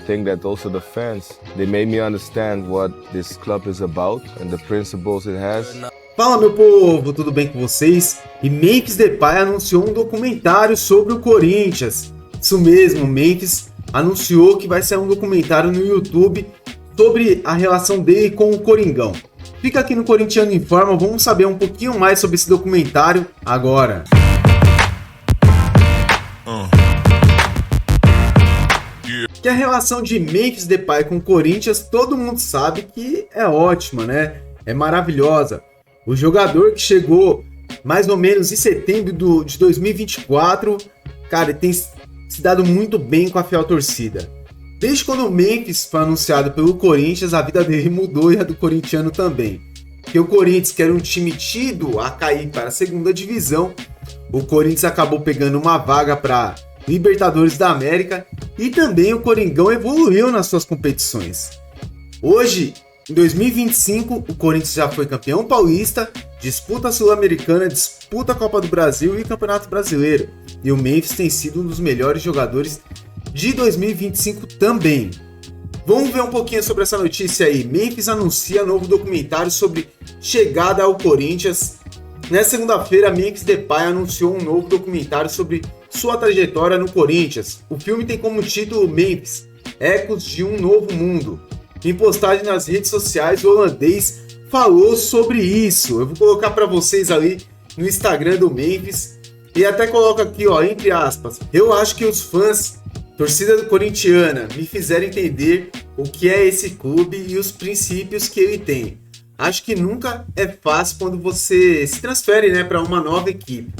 think that also the fans, they made me understand what this club is about and the principles it has. Fala, meu povo, tudo bem com vocês? E Memphis Depay anunciou um documentário sobre o Corinthians. Isso mesmo, Memphis anunciou que vai sair um documentário no YouTube sobre a relação dele com o Coringão. Fica aqui no Corintiano Informa, vamos saber um pouquinho mais sobre esse documentário agora. Que a relação de Memphis Depay com o Corinthians, todo mundo sabe que é ótima, né? É maravilhosa. O jogador que chegou mais ou menos em setembro de 2024, cara, tem se dado muito bem com a fiel torcida. Desde quando o Memphis foi anunciado pelo Corinthians, a vida dele mudou e a do corintiano também. Porque o Corinthians, que era um time tido a cair para a segunda divisão, o Corinthians acabou pegando uma vaga para Libertadores da América e também o Coringão evoluiu nas suas competições. Hoje, em 2025, o Corinthians já foi campeão paulista, disputa a Sul-Americana, disputa a Copa do Brasil e Campeonato Brasileiro. E o Memphis tem sido um dos melhores jogadores de 2025 também. Vamos ver um pouquinho sobre essa notícia aí. Memphis anuncia novo documentário sobre chegada ao Corinthians. Nessa segunda-feira, Memphis Depay anunciou um novo documentário sobre sua trajetória no Corinthians. O filme tem como título Memphis, Ecos de um Novo Mundo. Em postagem nas redes sociais, o holandês falou sobre isso. Eu vou colocar para vocês ali no Instagram do Memphis e até coloco aqui, ó, entre aspas. Eu acho que os fãs, torcida do corintiana, me fizeram entender o que é esse clube e os princípios que ele tem. Acho que nunca é fácil quando você se transfere, né, para uma nova equipe,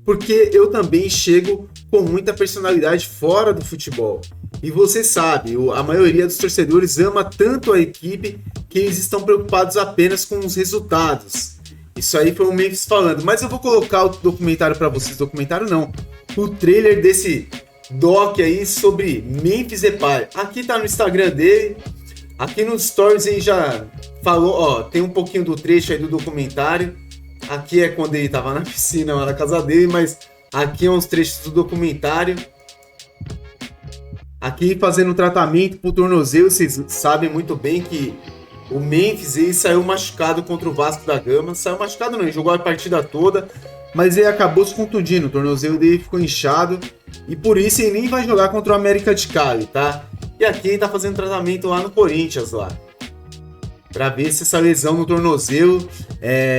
porque eu também chego com muita personalidade fora do futebol. E você sabe, a maioria dos torcedores ama tanto a equipe que eles estão preocupados apenas com os resultados. Isso aí foi o Memphis falando, mas eu vou colocar o documentário para vocês, documentário não, o trailer desse doc aí sobre Memphis Depay. Aqui tá no Instagram dele, aqui nos stories ele já falou, ó, tem um pouquinho do trecho aí do documentário. Aqui é quando ele tava na piscina lá na casa dele, mas aqui é uns trechos do documentário. Aqui fazendo tratamento pro tornozelo, vocês sabem muito bem que o Memphis ele saiu machucado contra o Vasco da Gama. Saiu machucado não, ele jogou a partida toda, mas ele acabou se contundindo, o tornozelo dele ficou inchado e por isso ele nem vai jogar contra o América de Cali, tá? E aqui ele tá fazendo tratamento lá no Corinthians, lá, para ver se essa lesão no tornozelo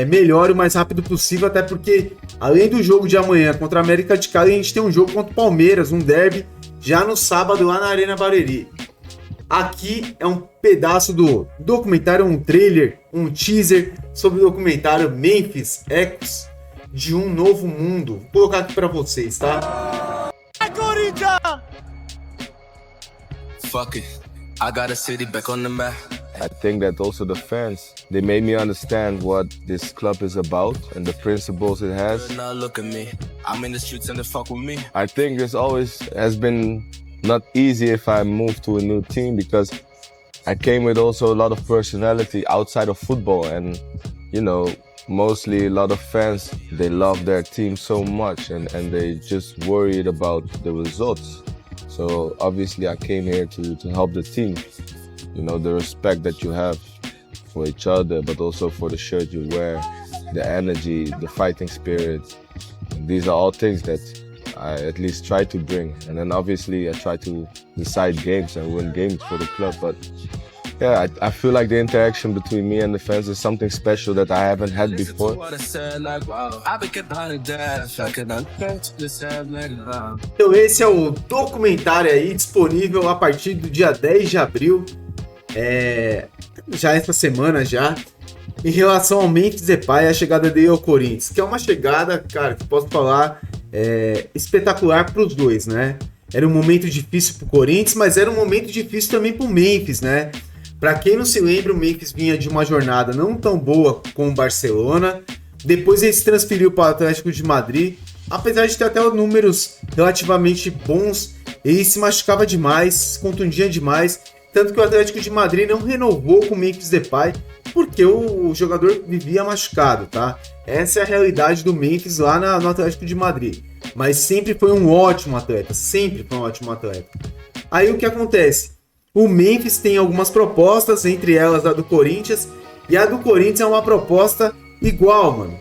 melhore o mais rápido possível, até porque além do jogo de amanhã contra a América de Cali, a gente tem um jogo contra o Palmeiras, um derby, já no sábado lá na Arena Barueri. Aqui é um pedaço do documentário, um trailer, um teaser sobre o documentário Memphis, Ecos de um Novo Mundo. Vou colocar aqui para vocês, tá? Fuck it, I got a city back on the map. I think that also the fans, they made me understand what this club is about and the principles it has. Now look at me, I'm in the streets and they fuck with me. I think this always has been not easy if I move to a new team because I came with also a lot of personality outside of football and, you know, mostly a lot of fans, they love their team so much and they just worried about the results. So obviously I came here to help the team. You know, the respect that you have for each other, but also for the shirt you wear, the energy, the fighting spirit. And these are all things that I at least try to bring. And then obviously I try to decide games and win games for the club. But yeah, I feel like the interaction between me and the fans is something special that I haven't had before. Então esse é o documentário aí disponível a partir do dia 10 de abril. Já essa semana já, em relação ao Memphis Depay, a chegada dele ao Corinthians, que é uma chegada, cara, que posso falar, espetacular para os dois, né? Era um momento difícil para o Corinthians, mas era um momento difícil também para o Memphis, né? Para quem não se lembra, o Memphis vinha de uma jornada não tão boa com o Barcelona, depois ele se transferiu para o Atlético de Madrid, apesar de ter até números relativamente bons, ele se machucava demais, se contundia demais, tanto que o Atlético de Madrid não renovou com o Memphis Depay, porque o jogador vivia machucado, tá? Essa é a realidade do Memphis lá no Atlético de Madrid. Mas sempre foi um ótimo atleta, sempre foi um ótimo atleta. Aí o que acontece? O Memphis tem algumas propostas, entre elas a do Corinthians, e a do Corinthians é uma proposta igual, mano,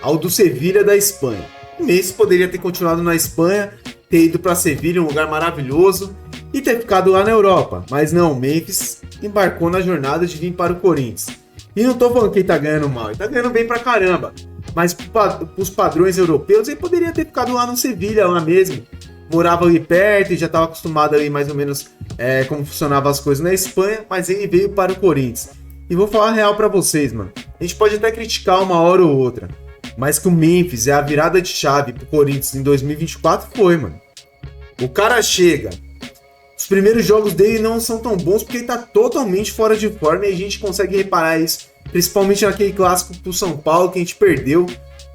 ao do Sevilha da Espanha. O Memphis poderia ter continuado na Espanha, ter ido para Sevilha, um lugar maravilhoso, e ter ficado lá na Europa. Mas não, o Memphis embarcou na jornada de vir para o Corinthians. E não tô falando que ele tá ganhando mal, ele tá ganhando bem pra caramba. Mas pros padrões europeus, ele poderia ter ficado lá no Sevilha, lá mesmo. Morava ali perto e já estava acostumado ali mais ou menos como funcionavam as coisas na Espanha, mas ele veio para o Corinthians. E vou falar a real pra vocês, mano. A gente pode até criticar uma hora ou outra, mas que o Memphis é a virada de chave pro Corinthians em 2024 foi, mano. O cara chega, os primeiros jogos dele não são tão bons porque ele tá totalmente fora de forma e a gente consegue reparar isso, principalmente naquele clássico pro São Paulo que a gente perdeu,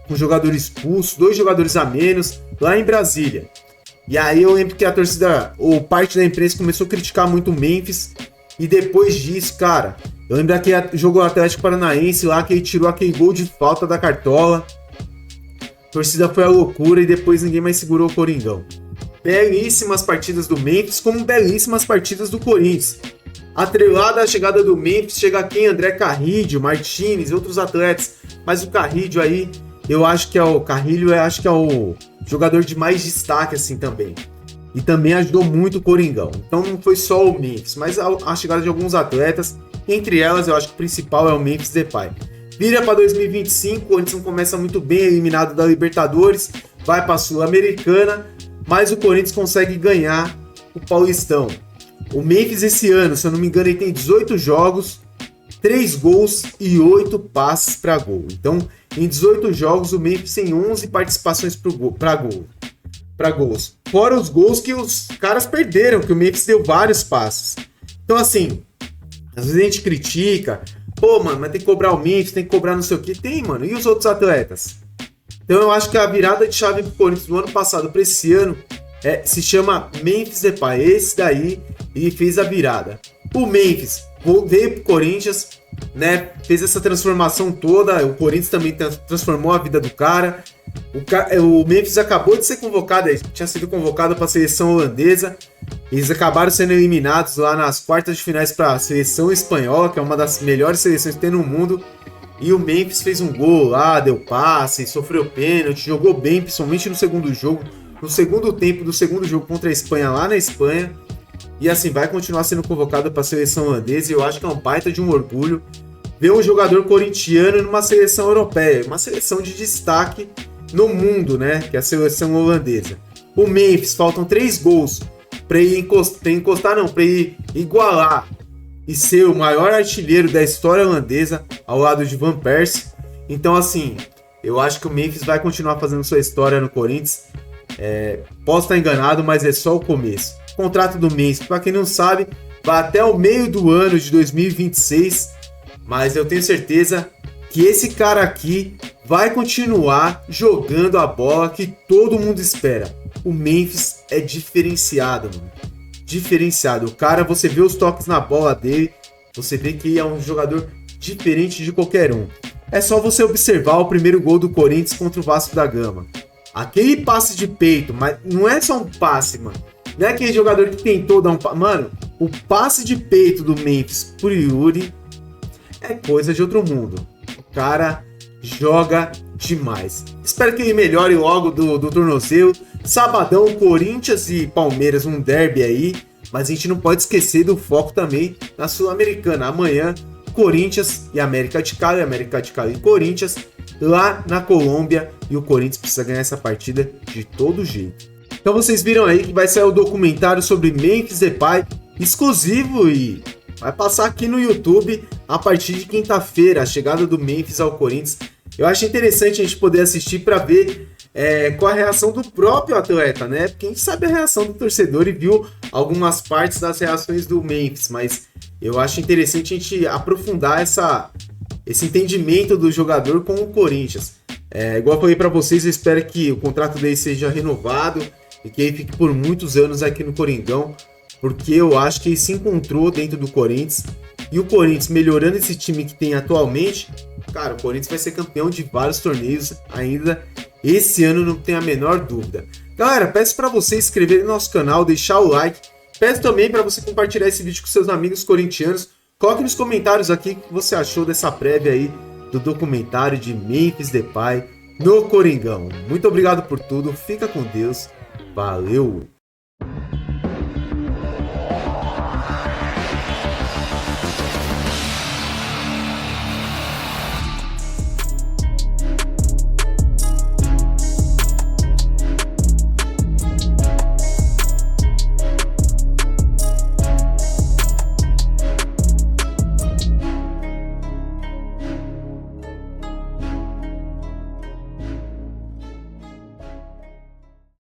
com jogador expulso, 2 jogadores a menos, lá em Brasília. E aí eu lembro que a torcida, ou parte da imprensa começou a criticar muito o Memphis, e depois disso, cara, eu lembro que jogou o Atlético Paranaense lá, que ele tirou aquele gol de falta da Cartola. A torcida foi a loucura e depois ninguém mais segurou o Coringão. Belíssimas partidas do Memphis, como belíssimas partidas do Corinthians. Atrelada à chegada do Memphis, chega quem? André Carrillo, Martínez e outros atletas. Mas o Carrillo aí, eu acho que é o jogador de mais destaque assim também. E também ajudou muito o Coringão. Então não foi só o Memphis, mas a chegada de alguns atletas. Entre elas, eu acho que o principal é o Memphis Depay. Vira para 2025, o Corinthians não começa muito bem, eliminado da Libertadores, vai para a Sul-Americana, mas o Corinthians consegue ganhar o Paulistão. O Memphis esse ano, se eu não me engano, ele tem 18 jogos, 3 gols e 8 passes para gol. Então, em 18 jogos, o Memphis tem 11 participações para gols. Fora os gols que os caras perderam, que o Memphis deu vários passes. Então, assim, às vezes a gente critica, pô, mano, mas tem que cobrar o Memphis, tem que cobrar não sei o que. Tem, mano, e os outros atletas? Então eu acho que a virada de chave pro Corinthians do ano passado para esse ano se chama Memphis Depay. Esse daí, ele fez a virada. O Memphis veio pro Corinthians, né, fez essa transformação toda, o Corinthians também transformou a vida do cara. O Memphis acabou de ser convocado, tinha sido convocado para a seleção holandesa. Eles acabaram sendo eliminados lá nas quartas de finais para a seleção espanhola, que é uma das melhores seleções que tem no mundo. E o Memphis fez um gol lá, deu passe, sofreu pênalti, jogou bem, principalmente no segundo jogo, no segundo tempo do segundo jogo contra a Espanha, lá na Espanha. E assim, vai continuar sendo convocado para a seleção holandesa. E eu acho que é um baita de um orgulho ver um jogador corintiano numa seleção europeia, uma seleção de destaque no mundo, né? Que é a seleção holandesa. O Memphis, faltam 3 gols para ele para ele igualar e ser o maior artilheiro da história holandesa ao lado de Van Persie. Então, assim, eu acho que o Memphis vai continuar fazendo sua história no Corinthians. Posso estar enganado, mas é só o começo. O contrato do Memphis, para quem não sabe, vai até o meio do ano de 2026, mas eu tenho certeza que esse cara aqui vai continuar jogando a bola que todo mundo espera. O Memphis é diferenciado, mano. Diferenciado. O cara, você vê os toques na bola dele, você vê que é um jogador diferente de qualquer um. É só você observar o primeiro gol do Corinthians contra o Vasco da Gama. Aquele passe de peito, mas não é só um passe, mano. Não é aquele jogador que tentou dar um passe. Mano, o passe de peito do Memphis pro Yuri é coisa de outro mundo. O cara joga demais. Espero que ele melhore logo do tornozelo. Sabadão, Corinthians e Palmeiras, um derby aí. Mas a gente não pode esquecer do foco também na Sul-Americana. Amanhã, Corinthians e América de Cali e Corinthians lá na Colômbia. E o Corinthians precisa ganhar essa partida de todo jeito. Então vocês viram aí que vai sair o documentário sobre Memphis Depay, exclusivo, e vai passar aqui no YouTube a partir de quinta-feira, a chegada do Memphis ao Corinthians. Eu acho interessante a gente poder assistir para ver qual a reação do próprio atleta, né? Porque a gente sabe a reação do torcedor e viu algumas partes das reações do Memphis, mas eu acho interessante a gente aprofundar esse entendimento do jogador com o Corinthians. Igual eu falei para vocês, eu espero que o contrato dele seja renovado e que ele fique por muitos anos aqui no Coringão, porque eu acho que ele se encontrou dentro do Corinthians. E o Corinthians melhorando esse time que tem atualmente, cara, o Corinthians vai ser campeão de vários torneios ainda esse ano, não tem a menor dúvida. Galera, peço para você se inscrever no nosso canal, deixar o like Peço também para você compartilhar esse vídeo com seus amigos corintianos. Coloque nos comentários aqui o que você achou dessa prévia aí do documentário de Memphis Depay no Coringão. Muito obrigado por tudo, fica com Deus, valeu!